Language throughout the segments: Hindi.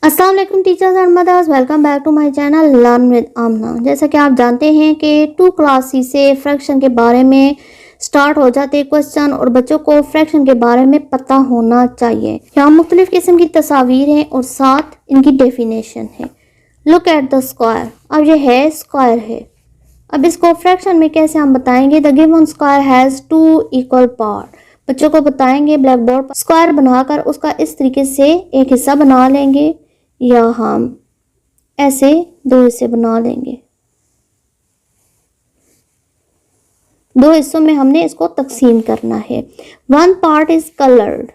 अस्सलाम वालेकुम teachers and mothers, welcome back to my channel learn with Aamna. जैसा कि आप जानते हैं कि 2 क्लास सी से फ्रैक्शन के बारे में स्टार्ट हो जाते क्वेश्चन और बच्चों को फ्रैक्शन के बारे में पता होना चाहिए। यहाँ मुख्तलिफ किस्म की तस्वीर हैं और साथ इनकी डेफिनेशन है। Look at the square. अब ये है स्क्वायर है। अब इसको फ्रैक्शन में कैसे हम बताएंगे। The given square has 2 equal part. बच्चों को बताएंगे ब्लैक बोर्ड पर स्क्वायर बनाकर उसका इस तरीके से एक हिस्सा बना लेंगे या हम ऐसे 2 हिस्से बना लेंगे। 2 हिस्सों में हमने इसको तकसीम करना है। 1 पार्ट इज कलर्ड,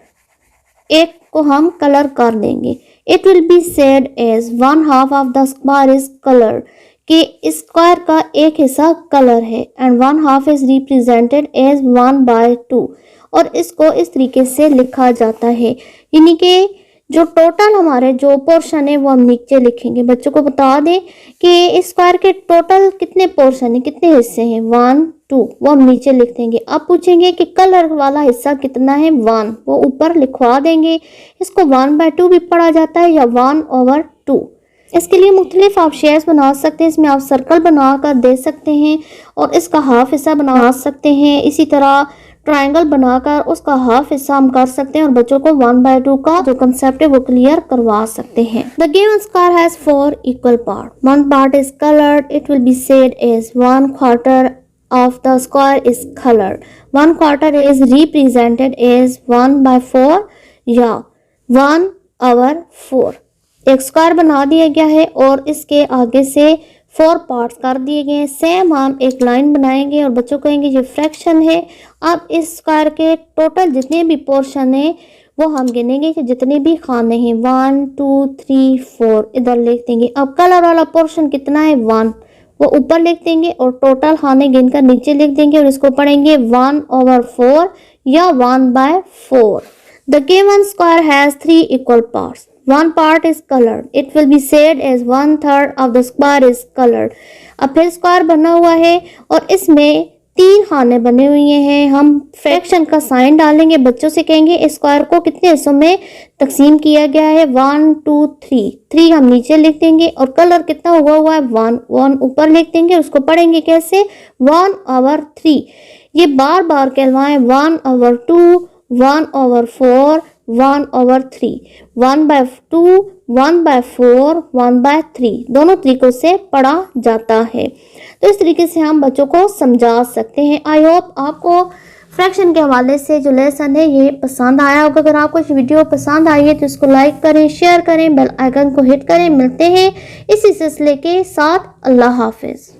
एक को हम कलर कर देंगे। It will be said as 1/2 of the square is coloured, कि स्क्वायर का एक हिस्सा कलर है। एंड 1/2 इज रिप्रेजेंटेड एज 1/2 और इसको इस तरीके से लिखा जाता है। यानी कि जो टोटल हमारे जो पोर्शन है वो हम नीचे लिखेंगे। बच्चों को बता दें कि इस स्क्वायर के टोटल कितने पोर्शन है, कितने हिस्से हैं, 1 2, वो हम नीचे लिख देंगे। अब पूछेंगे कि कलर वाला हिस्सा कितना है, 1, वो ऊपर लिखवा देंगे। इसको 1/2 भी पढ़ा जाता है या 1/2। इसके लिए मुख्तलिफ आप शेयर्स बना सकते हैं। इसमें आप सर्कल बना कर दे सकते हैं और इसका हाफ हिस्सा बना सकते हैं। इसी तरह ट्रायंगल बनाकर उसका हाफ हिस्सा हम कर सकते हैं और बच्चों को 1/2 का जो कंसेप्ट है वो क्लियर करवा सकते हैं। The given square has 4 equal part. 1 part is coloured. It will be said as 1/4 of the square is colored. 1/4 is represented as 1/4 या 1/4। एक स्क्वायर बना दिया गया है और इसके आगे से 4 पार्ट्स कर दिए गए हैं। सेम हम एक लाइन बनाएंगे और बच्चों कहेंगे ये फ्रैक्शन है। अब इस स्क्वायर के टोटल जितने भी पोर्शन है वो हम गिनेंगे कि जितने भी खाने हैं 1 2 3 4 इधर लिख देंगे। अब कलर वाला पोर्शन कितना है, 1, वो ऊपर लिख देंगे और टोटल खाने गिनकर नीचे लिख देंगे और इसको पढ़ेंगे 1/4 या 1/4। The given square has 3 equal parts. 1 part is colored. It will be said as 1/3 of the square is colored. अब फिर स्क्वायर बना हुआ है और इसमें 3 खाने बने हुए हैं। हम फ्रैक्शन का साइन डालेंगे। बच्चों से कहेंगे इस स्क्वायर को कितने हिस्सों में तकसीम किया गया है, 1 2 3। 3 हम नीचे लिख देंगे और कलर कितना हुआ है, 1 ऊपर लिख देंगे। उसको पढ़ेंगे कैसे, 1/3। ये बार बार कहलवाएं 1/2 1/4 1/3, 1/2 1/4 1/3 दोनों तरीकों से पढ़ा जाता है। तो इस तरीके से हम बच्चों को समझा सकते हैं। आई होप आपको फ्रैक्शन के हवाले से जो लेसन है ये पसंद आया होगा। अगर आपको इस वीडियो पसंद आई है तो इसको लाइक करें, शेयर करें, बेल आइकन को हिट करें। मिलते हैं इसी सिलसिले के साथ। अल्लाह हाफिज़।